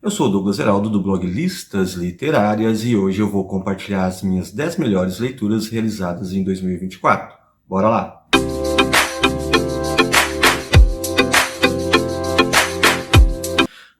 Eu sou o Douglas Heraldo do blog Listas Literárias e hoje eu vou compartilhar as minhas 10 melhores leituras realizadas em 2024. Bora lá!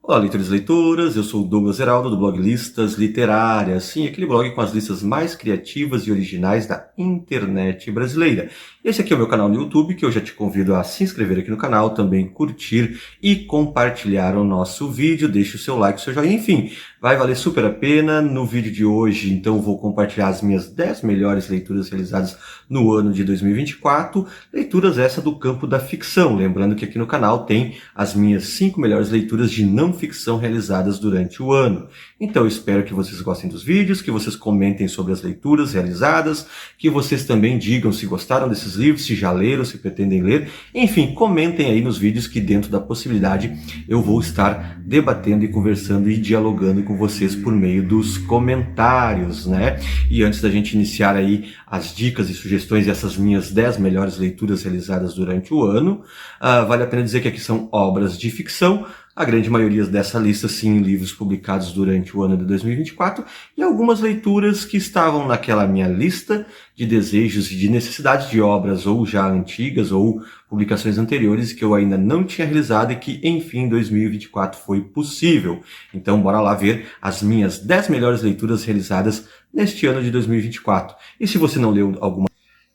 Olá, leitores e leitoras, eu sou o Douglas Heraldo do blog Listas Literárias, sim, aquele blog com as listas mais criativas e originais da internet brasileira. Esse aqui é o meu canal no YouTube, que eu já te convido a se inscrever aqui no canal, também curtir e compartilhar o nosso vídeo, deixe o seu like, o seu joinha, enfim, vai valer super a pena. No vídeo de hoje, então, vou compartilhar as minhas 10 melhores leituras realizadas no ano de 2024, leituras essa do campo da ficção, lembrando que aqui no canal tem as minhas 5 melhores leituras de não ficção realizadas durante o ano. Então eu espero que vocês gostem dos vídeos, que vocês comentem sobre as leituras realizadas, que vocês também digam se gostaram desses livros, se já leram, se pretendem ler. Enfim, comentem aí nos vídeos que dentro da possibilidade eu vou estar debatendo e conversando e dialogando com vocês por meio dos comentários, né? E antes da gente iniciar aí as dicas e sugestões dessas minhas 10 melhores leituras realizadas durante o ano, vale a pena dizer que aqui são obras de ficção, a grande maioria dessa lista, sim, livros publicados durante o ano de 2024, e algumas leituras que estavam naquela minha lista de desejos e de necessidades de obras ou já antigas ou publicações anteriores que eu ainda não tinha realizado e que, enfim, em 2024 foi possível. Então, bora lá ver as minhas 10 melhores leituras realizadas neste ano de 2024. E se você não leu alguma...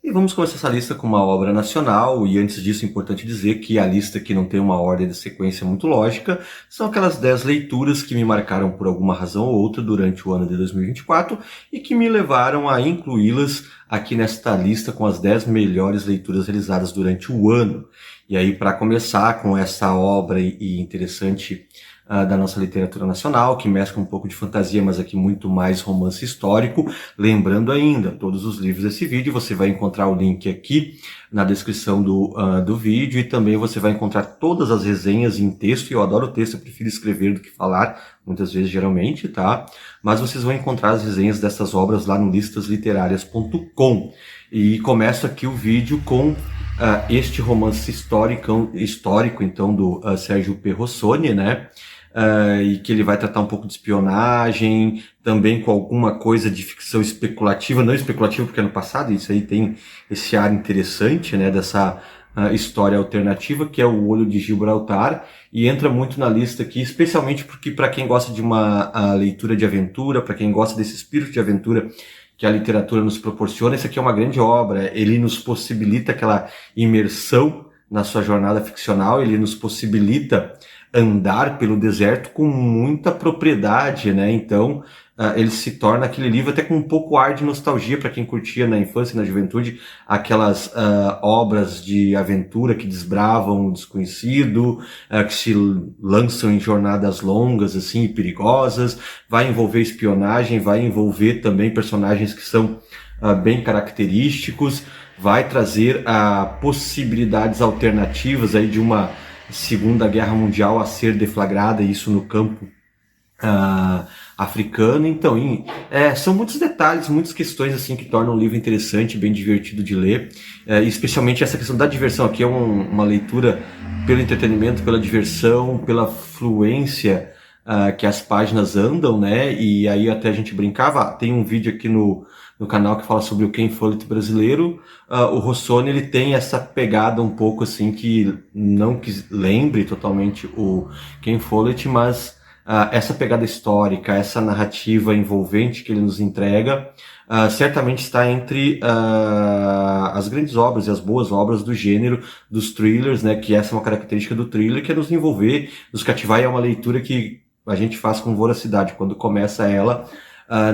E vamos começar essa lista com uma obra nacional, e antes disso é importante dizer que a lista que não tem uma ordem de sequência muito lógica são aquelas 10 leituras que me marcaram por alguma razão ou outra durante o ano de 2024 e que me levaram a incluí-las aqui nesta lista com as 10 melhores leituras realizadas durante o ano. E aí, para começar com essa obra e interessante da nossa literatura nacional, que mescla um pouco de fantasia, mas aqui muito mais romance histórico. Lembrando ainda, todos os livros desse vídeo, você vai encontrar o link aqui na descrição do vídeo, e também você vai encontrar todas as resenhas em texto, e eu adoro texto, eu prefiro escrever do que falar, muitas vezes, geralmente, tá? Mas vocês vão encontrar as resenhas dessas obras lá no listasliterárias.com. E começo aqui o vídeo com este romance histórico então, do Sérgio P. Rossoni, né? E que ele vai tratar um pouco de espionagem, também com alguma coisa de ficção especulativa, não especulativa porque é no passado, isso aí tem esse ar interessante, né, dessa história alternativa, que é O Olho de Gibraltar, e entra muito na lista aqui, especialmente porque para quem gosta de uma leitura de aventura, para quem gosta desse espírito de aventura que a literatura nos proporciona, essa aqui é uma grande obra, ele nos possibilita aquela imersão na sua jornada ficcional, ele nos possibilita andar pelo deserto com muita propriedade, né? Então, ele se torna aquele livro até com um pouco ar de nostalgia para quem curtia na infância e na juventude aquelas obras de aventura que desbravam o desconhecido, que se lançam em jornadas longas assim, e perigosas, vai envolver espionagem, vai envolver também personagens que são bem característicos, vai trazer possibilidades alternativas aí de uma Segunda Guerra Mundial a ser deflagrada, isso no campo africano. Então, são muitos detalhes, muitas questões assim que tornam o livro interessante, bem divertido de ler, especialmente essa questão da diversão. Aqui é uma leitura pelo entretenimento, pela diversão, pela fluência que as páginas andam, né? E aí até a gente brincava, tem um vídeo aqui no canal que fala sobre o Ken Follett brasileiro. O Rossoni, ele tem essa pegada um pouco assim que não que lembre totalmente o Ken Follett, mas essa pegada histórica, essa narrativa envolvente que ele nos entrega, certamente está entre as grandes obras e as boas obras do gênero dos thrillers, né? Que essa é uma característica do thriller, que é nos envolver, nos cativar, e é uma leitura que a gente faz com voracidade. Quando começa ela,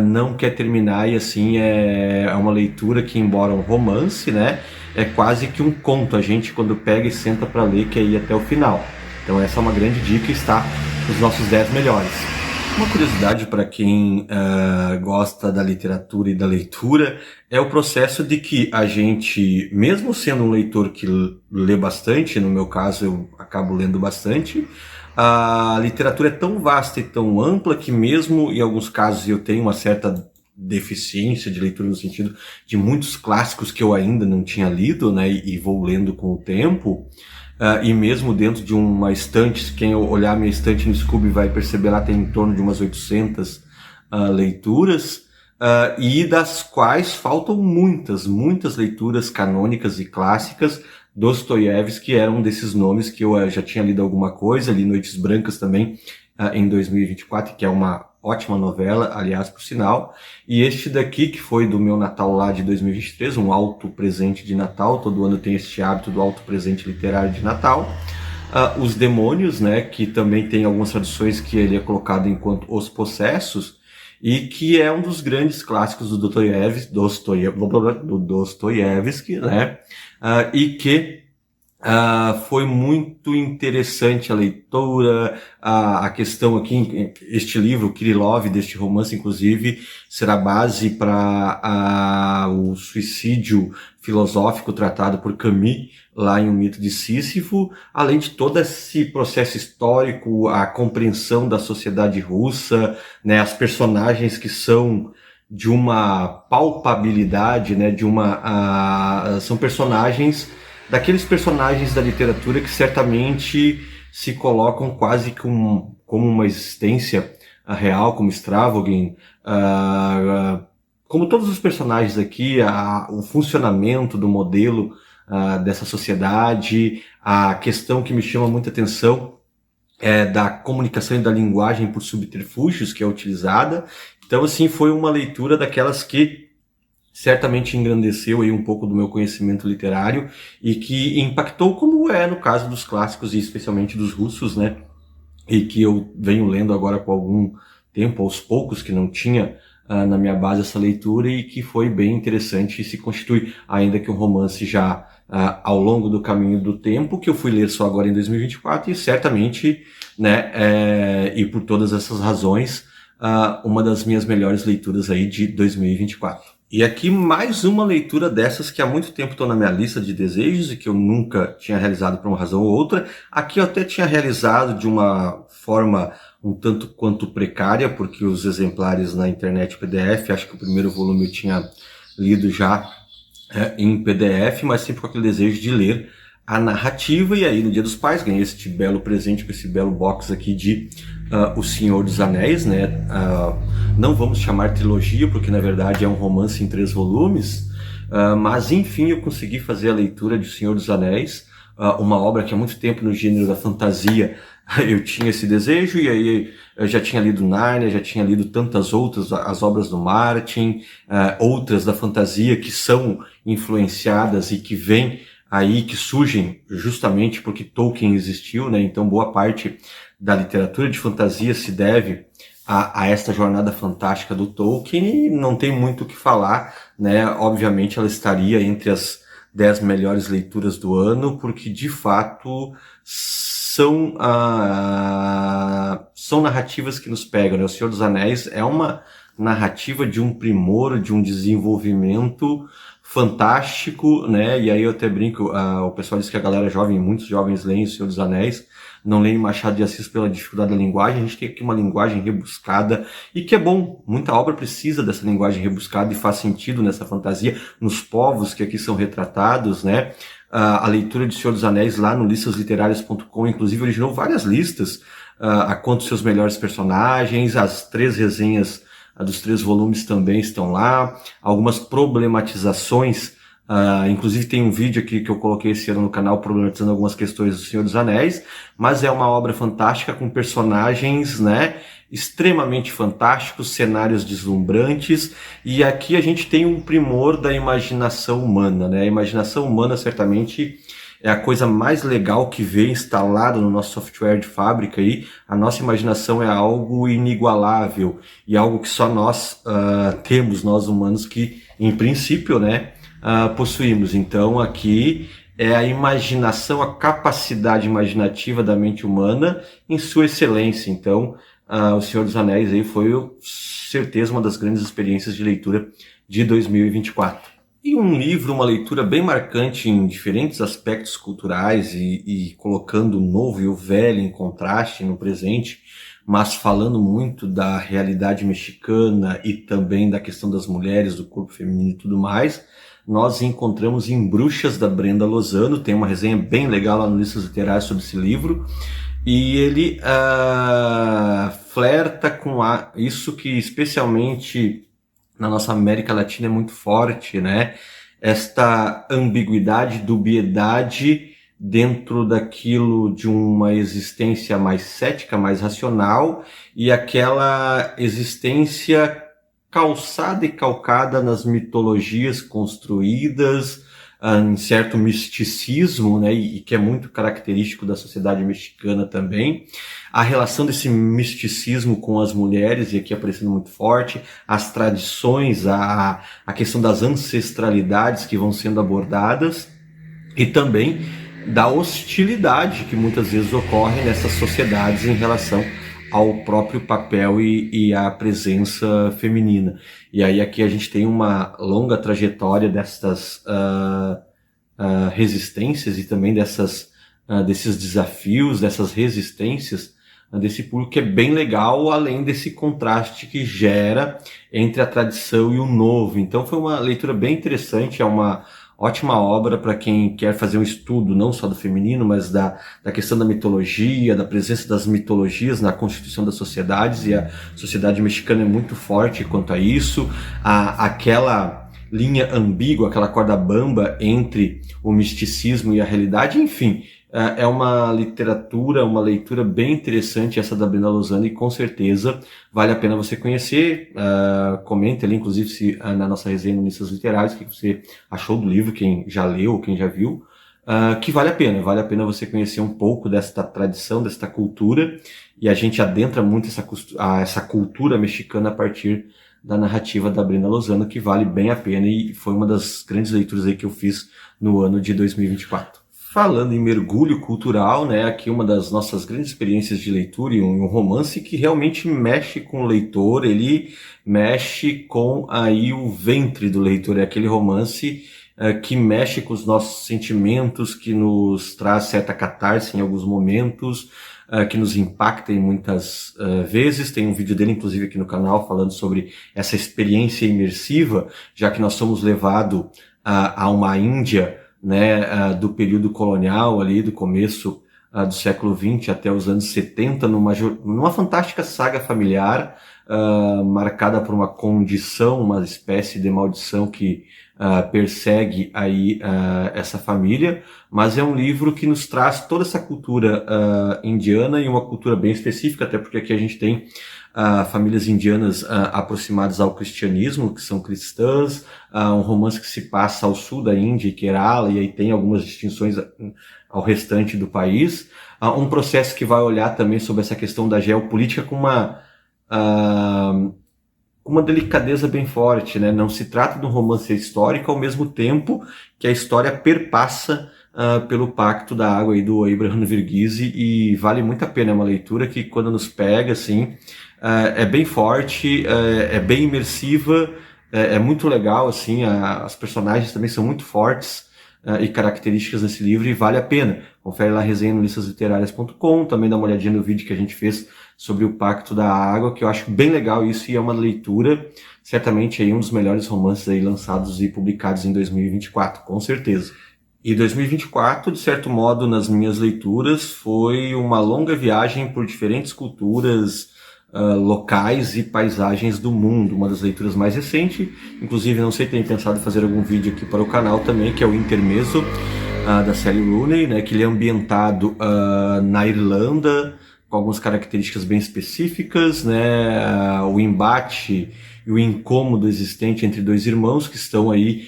não quer terminar, e assim é uma leitura que, embora um romance, né, é quase que um conto. A gente, quando pega e senta para ler, quer ir até o final. Então essa é uma grande dica, está nos nossos 10 melhores. Uma curiosidade para quem gosta da literatura e da leitura é o processo de que a gente, mesmo sendo um leitor que lê bastante, no meu caso eu acabo lendo bastante, a literatura é tão vasta e tão ampla que mesmo em alguns casos eu tenho uma certa deficiência de leitura no sentido de muitos clássicos que eu ainda não tinha lido, né, e vou lendo com o tempo, e mesmo dentro de uma estante, quem olhar minha estante no Scooby vai perceber lá tem em torno de umas 800 leituras, e das quais faltam muitas leituras canônicas e clássicas. Dostoiévski era um desses nomes que eu já tinha lido alguma coisa, li Noites Brancas também, em 2024, que é uma ótima novela, aliás, por sinal. E este daqui, que foi do meu Natal lá de 2023, um auto presente de Natal, todo ano tem este hábito do auto presente literário de Natal. Os Demônios, né, que também tem algumas traduções que ele é colocado enquanto Os Possessos, e que é um dos grandes clássicos do Dostoiévski, né, e que foi muito interessante a leitura, a questão aqui, este livro, Kirillov, deste romance, inclusive, será base para o suicídio filosófico tratado por Camus, lá em O Mito de Sísifo, além de todo esse processo histórico, a compreensão da sociedade russa, né, as personagens que são de uma palpabilidade, né, são personagens daqueles personagens da literatura que certamente se colocam quase como uma existência real, como Stravogin, como todos os personagens aqui, o funcionamento do modelo dessa sociedade, a questão que me chama muita atenção é da comunicação e da linguagem por subterfúgios que é utilizada. Então, assim, foi uma leitura daquelas que certamente engrandeceu aí um pouco do meu conhecimento literário e que impactou, como é no caso dos clássicos e especialmente dos russos, né? E que eu venho lendo agora por algum tempo, aos poucos, que não tinha na minha base essa leitura e que foi bem interessante e se constitui, ainda que um romance já ao longo do caminho do tempo, que eu fui ler só agora em 2024 e certamente, né, e por todas essas razões, uma das minhas melhores leituras aí de 2024. E aqui mais uma leitura dessas que há muito tempo estão na minha lista de desejos e que eu nunca tinha realizado por uma razão ou outra. Aqui eu até tinha realizado de uma forma um tanto quanto precária, porque os exemplares na internet PDF, acho que o primeiro volume eu tinha lido já em PDF, mas sempre com aquele desejo de ler a narrativa. E aí no Dia dos Pais ganhei este belo presente com esse belo box aqui de O Senhor dos Anéis, né? Não vamos chamar trilogia, porque na verdade é um romance em 3 volumes, mas enfim eu consegui fazer a leitura de O Senhor dos Anéis, uma obra que há muito tempo no gênero da fantasia eu tinha esse desejo, e aí eu já tinha lido Nárnia, já tinha lido tantas outras, as obras do Martin, outras da fantasia que são influenciadas e que vêm aí, que surgem justamente porque Tolkien existiu, né? Então boa parte da literatura de fantasia se deve a esta jornada fantástica do Tolkien, e não tem muito o que falar, né? Obviamente ela estaria entre as 10 melhores leituras do ano, porque de fato são narrativas que nos pegam, né? O Senhor dos Anéis é uma narrativa de um primor, de um desenvolvimento fantástico, né? E aí eu até brinco, o pessoal diz que a galera jovem, muitos jovens leem O Senhor dos Anéis, não leem Machado de Assis pela dificuldade da linguagem. A gente tem aqui uma linguagem rebuscada, e que é bom, muita obra precisa dessa linguagem rebuscada e faz sentido nessa fantasia, nos povos que aqui são retratados, né? A leitura de Senhor dos Anéis lá no listasliterárias.com, inclusive originou várias listas, a quanto seus melhores personagens, as 3 resenhas dos 3 volumes também estão lá, algumas problematizações, inclusive tem um vídeo aqui que eu coloquei esse ano no canal problematizando algumas questões do Senhor dos Anéis, mas é uma obra fantástica com personagens, né, extremamente fantásticos, cenários deslumbrantes, e aqui a gente tem um primor da imaginação humana, né? A imaginação humana certamente é a coisa mais legal que vem instalada no nosso software de fábrica aí. A nossa imaginação é algo inigualável e algo que só nós temos, nós humanos, que em princípio, né, possuímos. Então aqui é a imaginação, a capacidade imaginativa da mente humana em sua excelência. Então O Senhor dos Anéis aí foi, certeza, uma das grandes experiências de leitura de 2024. E um livro, uma leitura bem marcante em diferentes aspectos culturais e colocando o novo e o velho em contraste no presente, mas falando muito da realidade mexicana e também da questão das mulheres, do corpo feminino e tudo mais, nós encontramos em Bruxas, da Brenda Lozano. Tem uma resenha bem legal lá no Listas Literárias sobre esse livro. E ele flerta com isso que especialmente na nossa América Latina é muito forte, né? Esta ambiguidade, dubiedade dentro daquilo de uma existência mais cética, mais racional, e aquela existência calçada e calcada nas mitologias construídas, em certo misticismo, né, e que é muito característico da sociedade mexicana também. A relação desse misticismo com as mulheres, e aqui aparecendo muito forte, as tradições, a questão das ancestralidades que vão sendo abordadas, e também da hostilidade que muitas vezes ocorre nessas sociedades em relação ao próprio papel e à presença feminina. E aí aqui a gente tem uma longa trajetória dessas resistências e também desses desafios, dessas resistências desse público, que é bem legal, além desse contraste que gera entre a tradição e o novo. Então foi uma leitura bem interessante, é uma ótima obra para quem quer fazer um estudo não só do feminino, mas da questão da mitologia, da presença das mitologias na constituição das sociedades, e a sociedade mexicana é muito forte quanto a isso. Aquela linha ambígua, aquela corda bamba entre o misticismo e a realidade, enfim, é uma literatura, uma leitura bem interessante essa da Brenda Lozano, e com certeza vale a pena você conhecer. Comente ali, inclusive, se na nossa resenha no Listas Literárias, o que você achou do livro, quem já leu ou quem já viu, que vale a pena você conhecer um pouco desta tradição, desta cultura, e a gente adentra muito essa cultura mexicana a partir da narrativa da Brenda Lozano, que vale bem a pena, e foi uma das grandes leituras aí que eu fiz no ano de 2024. Falando em mergulho cultural, né, aqui uma das nossas grandes experiências de leitura, e um romance que realmente mexe com o leitor, ele mexe com aí o ventre do leitor, é aquele romance que mexe com os nossos sentimentos, que nos traz certa catarse em alguns momentos, que nos impacta em muitas vezes. Tem um vídeo dele, inclusive, aqui no canal, falando sobre essa experiência imersiva, já que nós somos levados a uma Índia, né, do período colonial ali, do começo do século XX até os anos 70, numa fantástica saga familiar, marcada por uma condição, uma espécie de maldição que persegue aí essa família, mas é um livro que nos traz toda essa cultura indiana, e uma cultura bem específica, até porque aqui a gente tem famílias indianas aproximadas ao cristianismo, que são cristãs, um romance que se passa ao sul da Índia, Kerala, e aí tem algumas distinções ao restante do país, um processo que vai olhar também sobre essa questão da geopolítica com uma delicadeza bem forte, né? Não se trata de um romance histórico, ao mesmo tempo que a história perpassa pelo Pacto da Água aí do Abraham Verghese, e vale muito a pena. É uma leitura que, quando nos pega, assim, é bem forte, é bem imersiva, é muito legal, assim, as personagens também são muito fortes e características nesse livro, e vale a pena. Confere lá a resenha no listasliterárias.com, também dá uma olhadinha no vídeo que a gente fez sobre o Pacto da Água, que eu acho bem legal isso, e é uma leitura, certamente aí um dos melhores romances aí lançados e publicados em 2024, com certeza. E 2024, de certo modo, nas minhas leituras, foi uma longa viagem por diferentes culturas, locais e paisagens do mundo. Uma das leituras mais recentes, inclusive, não sei, tenho pensado em fazer algum vídeo aqui para o canal também, que é o Intermezzo, da Sally Rooney, né, que ele é ambientado na Irlanda, com algumas características bem específicas, né, o embate e o incômodo existente entre dois irmãos que estão aí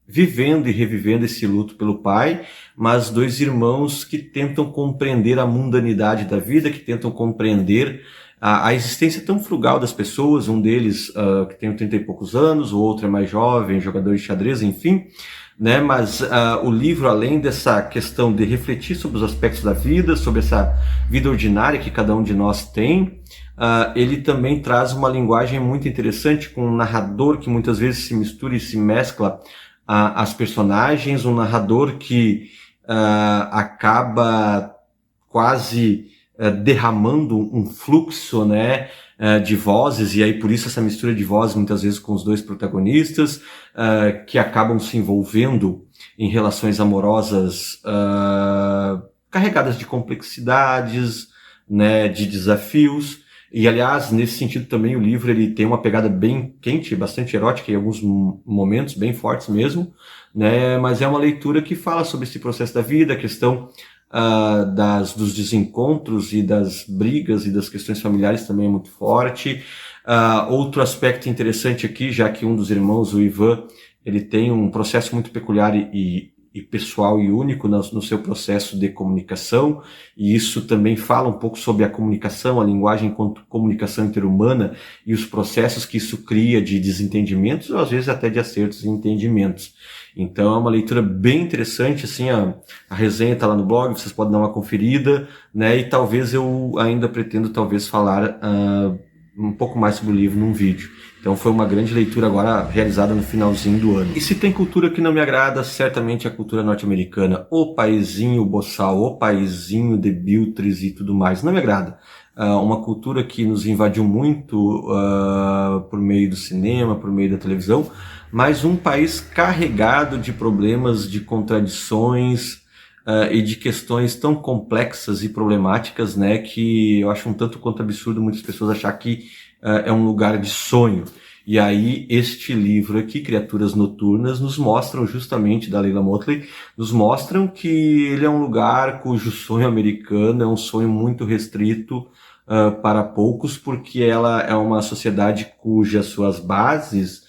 vivendo e revivendo esse luto pelo pai, mas dois irmãos que tentam compreender a mundanidade da vida, que tentam compreender a existência tão frugal das pessoas. Um deles que tem 30 e poucos anos, o outro é mais jovem, jogador de xadrez, enfim, né? Mas o livro, além dessa questão de refletir sobre os aspectos da vida, sobre essa vida ordinária que cada um de nós tem, ele também traz uma linguagem muito interessante, com um narrador que muitas vezes se mistura e se mescla as personagens, um narrador que acaba quase derramando um fluxo, né, de vozes, e aí por isso essa mistura de vozes muitas vezes com os dois protagonistas, que acabam se envolvendo em relações amorosas carregadas de complexidades, né, de desafios. E, aliás, nesse sentido também o livro ele tem uma pegada bem quente, bastante erótica em alguns momentos, bem fortes mesmo, né? Mas é uma leitura que fala sobre esse processo da vida, a questão dos desencontros e das brigas e das questões familiares também é muito forte. Outro aspecto interessante aqui, já que um dos irmãos, o Ivan, ele tem um processo muito peculiar e pessoal e único no seu processo de comunicação, e isso também fala um pouco sobre a comunicação, a linguagem enquanto comunicação interhumana e os processos que isso cria de desentendimentos ou às vezes até de acertos e entendimentos. Então é uma leitura bem interessante, assim, a resenha está lá no blog, vocês podem dar uma conferida, né? E talvez eu ainda pretendo falar um pouco mais sobre o livro num vídeo. Então foi uma grande leitura agora realizada no finalzinho do ano. E se tem cultura que não me agrada, certamente a cultura norte-americana. O paizinho boçal, o paizinho de Biltres e tudo mais. Não me agrada. Uma cultura que nos invadiu muito por meio do cinema, por meio da televisão, mas um país carregado de problemas, de contradições e de questões tão complexas e problemáticas, né, que eu acho um tanto quanto absurdo muitas pessoas achar que é um lugar de sonho. E aí este livro aqui, Criaturas Noturnas, nos mostram justamente, da Leila Motley, nos mostram que ele é um lugar cujo sonho americano é um sonho muito restrito para poucos, porque ela é uma sociedade cujas suas bases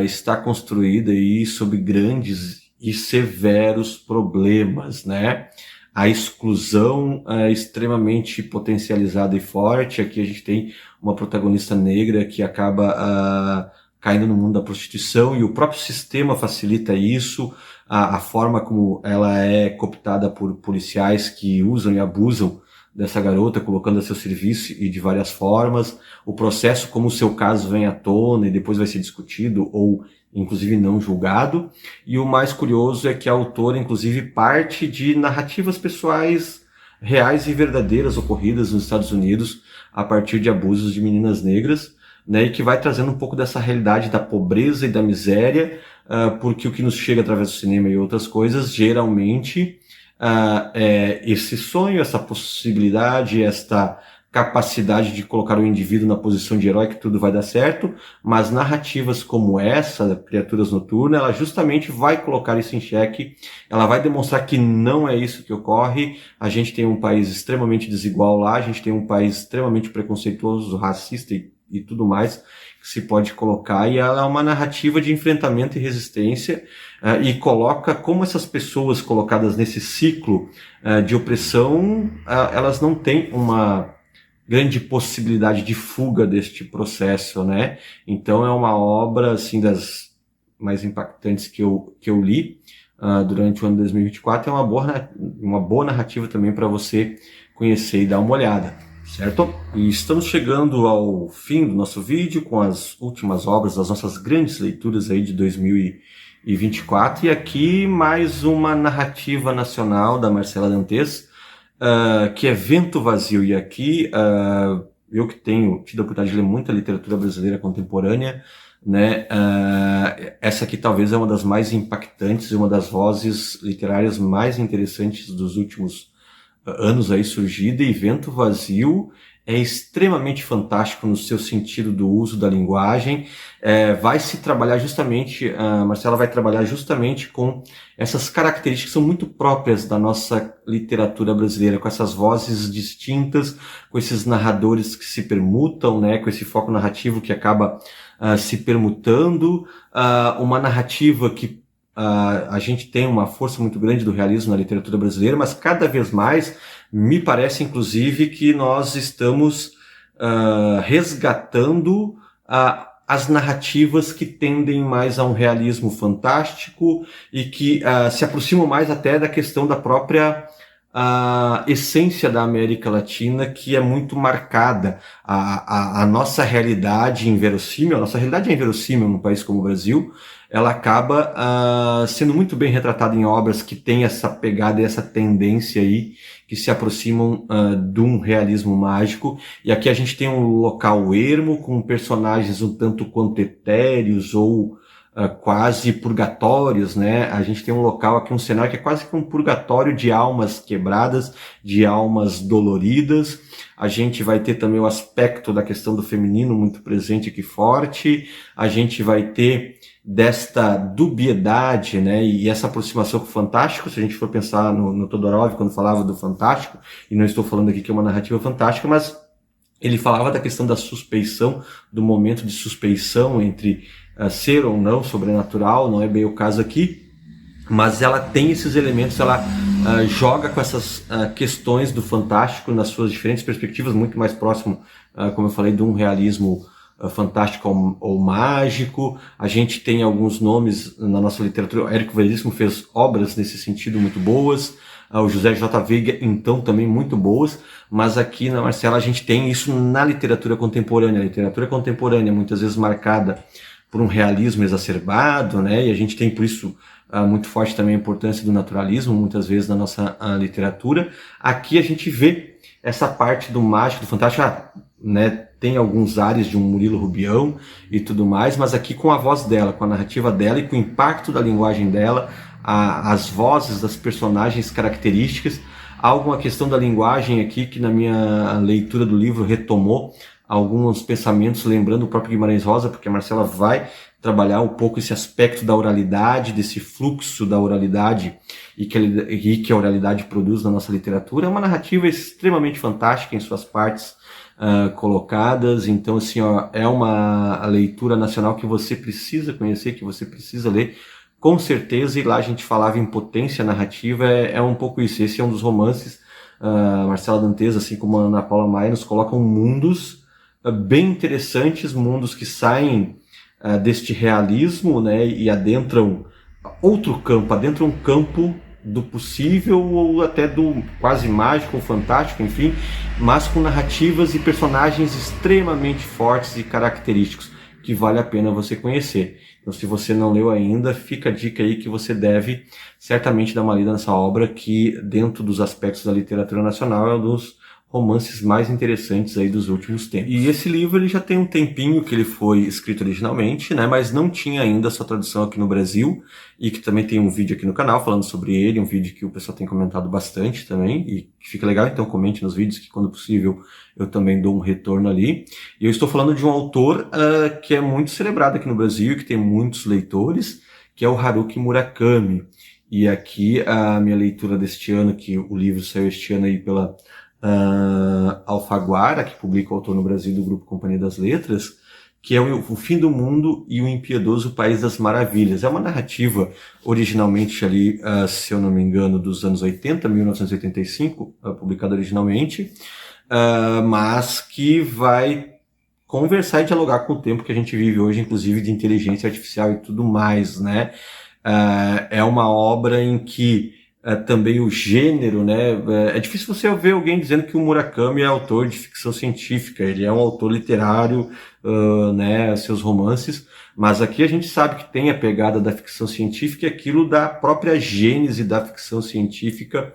está construída aí sob grandes e severos problemas, né? A exclusão é extremamente potencializada e forte. Aqui a gente tem uma protagonista negra que acaba caindo no mundo da prostituição e o próprio sistema facilita isso, a forma como ela é cooptada por policiais que usam e abusam dessa garota, colocando a seu serviço e de várias formas, o processo como o seu caso vem à tona e depois vai ser discutido ou inclusive não julgado, e o mais curioso é que a autora inclusive parte de narrativas pessoais reais e verdadeiras ocorridas nos Estados Unidos a partir de abusos de meninas negras, né, e que vai trazendo um pouco dessa realidade da pobreza e da miséria, porque o que nos chega através do cinema e outras coisas, geralmente, esse sonho, essa possibilidade, esta capacidade de colocar o indivíduo na posição de herói que tudo vai dar certo, mas narrativas como essa, Criaturas Noturnas, ela justamente vai colocar isso em xeque, ela vai demonstrar que não é isso que ocorre, a gente tem um país extremamente desigual lá, a gente tem um país extremamente preconceituoso, racista e tudo mais que se pode colocar, e ela é uma narrativa de enfrentamento e resistência, e coloca como essas pessoas colocadas nesse ciclo de opressão, elas não têm uma grande possibilidade de fuga deste processo, né? Então é uma obra, assim, das mais impactantes que eu li durante o ano de 2024, é uma boa narrativa também para você conhecer e dar uma olhada, certo? E estamos chegando ao fim do nosso vídeo com as últimas obras das nossas grandes leituras aí de 2024, e aqui mais uma narrativa nacional da Marcela Dantes, que é Vento Vazio. E aqui eu que tenho tido a oportunidade de ler muita literatura brasileira contemporânea, né, essa aqui talvez é uma das mais impactantes e uma das vozes literárias mais interessantes dos últimos anos aí surgida, e Vento Vazio é extremamente fantástico no seu sentido do uso da linguagem. Vai se trabalhar justamente, a Marcela vai trabalhar justamente com essas características que são muito próprias da nossa literatura brasileira, com essas vozes distintas, com esses narradores que se permutam, né, com esse foco narrativo que acaba se permutando, uma narrativa que a gente tem uma força muito grande do realismo na literatura brasileira, mas cada vez mais me parece, inclusive, que nós estamos resgatando as narrativas que tendem mais a um realismo fantástico e que se aproximam mais até da questão da própria a essência da América Latina, que é muito marcada. A nossa realidade inverossímil, a nossa realidade é inverossímil num país como o Brasil, ela acaba sendo muito bem retratada em obras que têm essa pegada e essa tendência aí, que se aproximam de um realismo mágico. E aqui a gente tem um local ermo, com personagens um tanto quanto etéreos ou quase purgatórios, né? A gente tem um local aqui, um cenário que é quase que um purgatório de almas quebradas, de almas doloridas. A gente vai ter também o aspecto da questão do feminino muito presente aqui forte. A gente vai ter desta dubiedade, né? E essa aproximação com o fantástico, se a gente for pensar no Todorov, quando falava do fantástico, e não estou falando aqui que é uma narrativa fantástica, mas ele falava da questão da suspeição, do momento de suspeição entre ser ou não sobrenatural, não é bem o caso aqui, mas ela tem esses elementos, ela joga com essas questões do fantástico nas suas diferentes perspectivas, muito mais próximo, como eu falei, de um realismo fantástico ou mágico. A gente tem alguns nomes na nossa literatura, o Érico Veríssimo fez obras nesse sentido muito boas, o José J. Veiga, então, também muito boas, mas aqui na Marcela a gente tem isso na literatura contemporânea. A literatura contemporânea muitas vezes marcada por um realismo exacerbado, né? E a gente tem por isso muito forte também a importância do naturalismo, muitas vezes na nossa literatura. Aqui a gente vê essa parte do mágico, do fantástico, né? Tem alguns ares de um Murilo Rubião e tudo mais, mas aqui com a voz dela, com a narrativa dela e com o impacto da linguagem dela, as vozes das personagens características. Há alguma questão da linguagem aqui que na minha leitura do livro retomou alguns pensamentos, lembrando o próprio Guimarães Rosa, porque a Marcela vai trabalhar um pouco esse aspecto da oralidade, desse fluxo da oralidade e que a oralidade produz na nossa literatura. É uma narrativa extremamente fantástica em suas partes colocadas, então assim, ó, é uma leitura nacional que você precisa conhecer, que você precisa ler, com certeza. E lá a gente falava em potência narrativa, é um pouco isso. Esse é um dos romances, Marcela Dantes, assim como a Ana Paula Maia, nos colocam mundos bem interessantes, mundos que saem deste realismo, né, e adentram outro campo, adentram um campo do possível ou até do quase mágico ou fantástico, enfim, mas com narrativas e personagens extremamente fortes e característicos que vale a pena você conhecer. Então, se você não leu ainda, fica a dica aí que você deve certamente dar uma lida nessa obra, que dentro dos aspectos da literatura nacional é um dos romances mais interessantes aí dos últimos tempos. E esse livro ele já tem um tempinho que ele foi escrito originalmente, né, mas não tinha ainda sua tradução aqui no Brasil, e que também tem um vídeo aqui no canal falando sobre ele, um vídeo que o pessoal tem comentado bastante também, e que fica legal, então comente nos vídeos que quando possível eu também dou um retorno ali. E eu estou falando de um autor que é muito celebrado aqui no Brasil, que tem muitos leitores, que é o Haruki Murakami. E aqui a minha leitura deste ano, que o livro saiu este ano aí pela Alfaguara, que publica o autor no Brasil do Grupo Companhia das Letras, que é o Fim do Mundo e o Impiedoso País das Maravilhas. É uma narrativa originalmente ali, se eu não me engano, dos anos 80, 1985, publicada originalmente, mas que vai conversar e dialogar com o tempo que a gente vive hoje, inclusive de inteligência artificial e tudo mais, né? É uma obra em que também o gênero, né? É difícil você ver alguém dizendo que o Murakami é autor de ficção científica. Ele é um autor literário, né? Seus romances, mas aqui a gente sabe que tem a pegada da ficção científica e aquilo da própria gênese da ficção científica,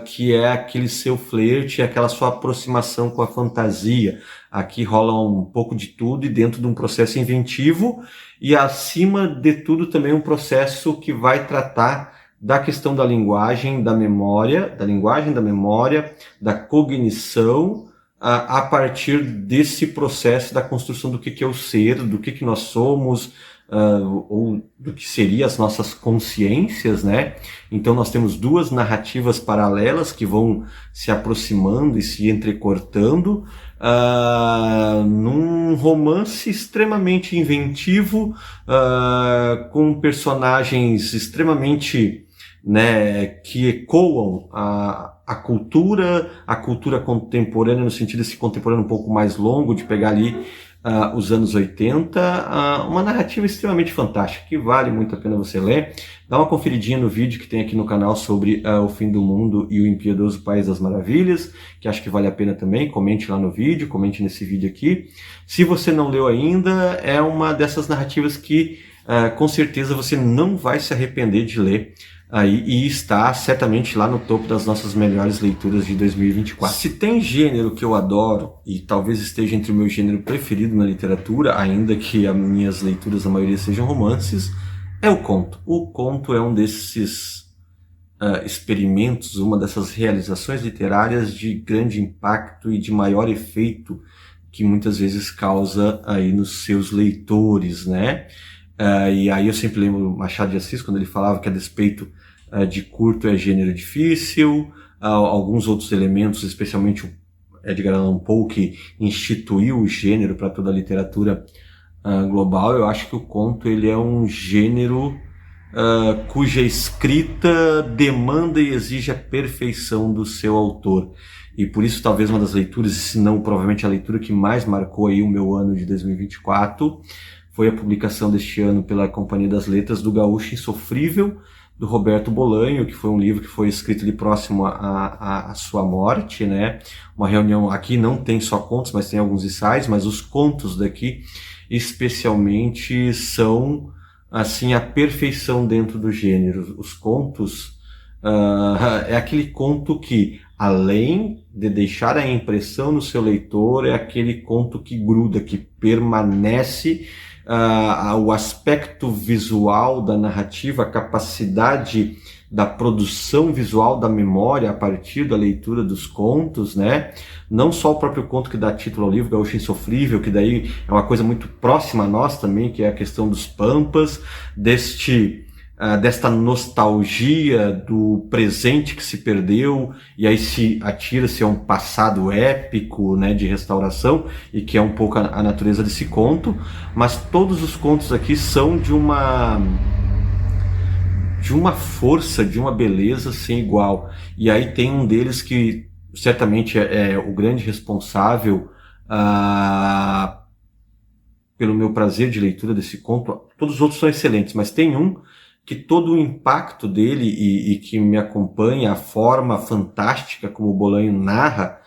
que é aquele seu flerte, aquela sua aproximação com a fantasia. Aqui rola um pouco de tudo e dentro de um processo inventivo, e acima de tudo também um processo que vai tratar da questão da linguagem, da memória, da cognição, a partir desse processo da construção do que é o ser, do que nós somos, ou do que seriam as nossas consciências, né? Então nós temos duas narrativas paralelas que vão se aproximando e se entrecortando, num romance extremamente inventivo, com personagens extremamente, né, que ecoam a cultura contemporânea, no sentido desse contemporâneo um pouco mais longo, de pegar ali os anos 80, uma narrativa extremamente fantástica, que vale muito a pena você ler. Dá uma conferidinha no vídeo que tem aqui no canal sobre o fim do mundo e o impiedoso País das Maravilhas, que acho que vale a pena também. Comente lá no vídeo, comente nesse vídeo aqui. Se você não leu ainda, é uma dessas narrativas que com certeza você não vai se arrepender de ler. E está certamente lá no topo das nossas melhores leituras de 2024. Se tem gênero que eu adoro, e talvez esteja entre o meu gênero preferido na literatura, ainda que as minhas leituras, a maioria sejam romances, é o conto. O conto é um desses experimentos, uma dessas realizações literárias de grande impacto e de maior efeito que muitas vezes causa aí nos seus leitores, né? E aí eu sempre lembro Machado de Assis, quando ele falava que a despeito de curto é gênero difícil, alguns outros elementos, especialmente o Edgar Allan Poe, que instituiu o gênero para toda a literatura global. Eu acho que o conto ele é um gênero cuja escrita demanda e exige a perfeição do seu autor. E por isso talvez uma das leituras, se não provavelmente a leitura que mais marcou aí o meu ano de 2024, foi a publicação deste ano pela Companhia das Letras do Gaúcho Insofrível, do Roberto Bolanho, que foi um livro que foi escrito ali próximo à sua morte, né? Uma reunião, aqui não tem só contos, mas tem alguns ensaios, mas os contos daqui especialmente são assim a perfeição dentro do gênero. Os contos é aquele conto que, além de deixar a impressão no seu leitor, é aquele conto que gruda, que permanece. O aspecto visual da narrativa, a capacidade da produção visual da memória a partir da leitura dos contos, né? Não só o próprio conto que dá título ao livro, Gaúcho Insofrível, que daí é uma coisa muito próxima a nós também, que é a questão dos pampas, desta nostalgia do presente que se perdeu, e aí se atira-se a um passado épico, né, de restauração, e que é um pouco a natureza desse conto. Mas todos os contos aqui são de uma força, de uma beleza sem igual. E aí tem um deles que certamente é o grande responsável pelo meu prazer de leitura desse conto. Todos os outros são excelentes, mas tem um que todo o impacto dele e que me acompanha, a forma fantástica como o Bolanho narra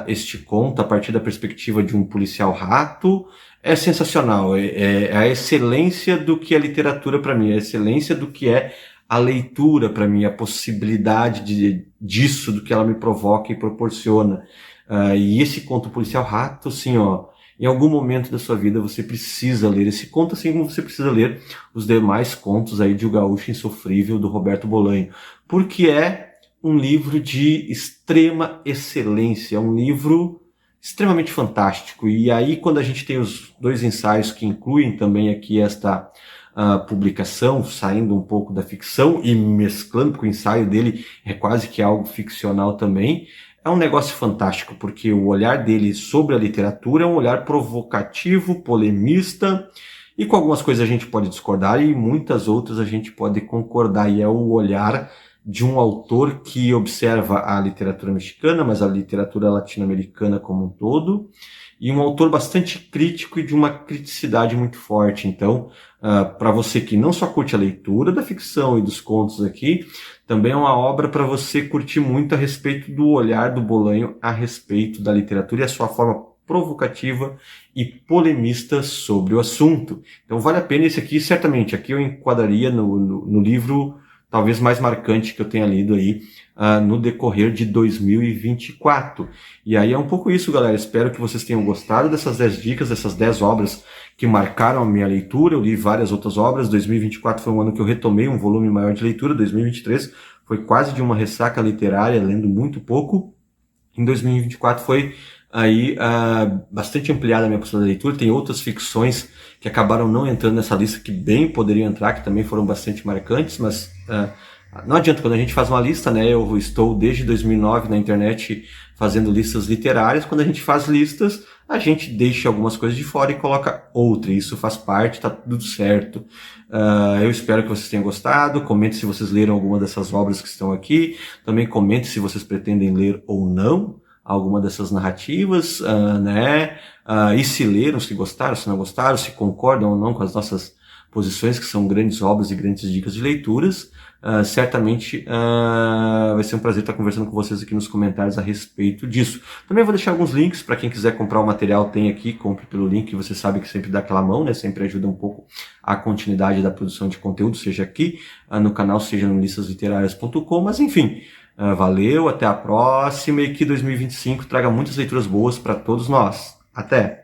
este conto a partir da perspectiva de um policial rato, é sensacional. É a excelência do que é literatura para mim, é a excelência do que é a leitura para mim, a possibilidade disso, do que ela me provoca e proporciona. E esse conto policial rato, assim, em algum momento da sua vida você precisa ler esse conto, assim como você precisa ler os demais contos aí de O Gaúcho Insofrível, do Roberto Bolanho. Porque é um livro de extrema excelência, é um livro extremamente fantástico. E aí, quando a gente tem os dois ensaios que incluem também aqui esta publicação, saindo um pouco da ficção e mesclando, porque o ensaio dele é quase que algo ficcional também, é um negócio fantástico, porque o olhar dele sobre a literatura é um olhar provocativo, polemista, e com algumas coisas a gente pode discordar e muitas outras a gente pode concordar, e é o olhar de um autor que observa a literatura mexicana, mas a literatura latino-americana como um todo, e um autor bastante crítico e de uma criticidade muito forte. Então, para você que não só curte a leitura da ficção e dos contos aqui, também é uma obra para você curtir muito a respeito do olhar do Bolanho a respeito da literatura e a sua forma provocativa e polemista sobre o assunto. Então vale a pena esse aqui, certamente. Aqui eu enquadraria no livro talvez mais marcante que eu tenha lido aí no decorrer de 2024. E aí é um pouco isso, galera. Espero que vocês tenham gostado dessas 10 dicas, dessas 10 obras que marcaram a minha leitura. Eu li várias outras obras. 2024 foi um ano que eu retomei um volume maior de leitura. 2023 foi quase de uma ressaca literária, lendo muito pouco. Em 2024 foi aí bastante ampliada a minha possibilidade de leitura. Tem outras ficções que acabaram não entrando nessa lista, que bem poderiam entrar, que também foram bastante marcantes, mas não adianta, quando a gente faz uma lista, né? Eu estou desde 2009 na internet fazendo listas literárias. Quando a gente faz listas, a gente deixa algumas coisas de fora e coloca outra. Isso faz parte, tá tudo certo. Eu espero que vocês tenham gostado. Comente se vocês leram alguma dessas obras que estão aqui. Também comente se vocês pretendem ler ou não alguma dessas narrativas, né? e se leram, se gostaram, se não gostaram, se concordam ou não com as nossas posições, que são grandes obras e grandes dicas de leituras. Certamente vai ser um prazer estar conversando com vocês aqui nos comentários a respeito disso. Também vou deixar alguns links para quem quiser comprar o material, tem aqui, compre pelo link, você sabe que sempre dá aquela mão, né? Sempre ajuda um pouco a continuidade da produção de conteúdo, seja aqui no canal, seja no listasliterárias.com, mas enfim, valeu, até a próxima e que 2025 traga muitas leituras boas para todos nós. Até!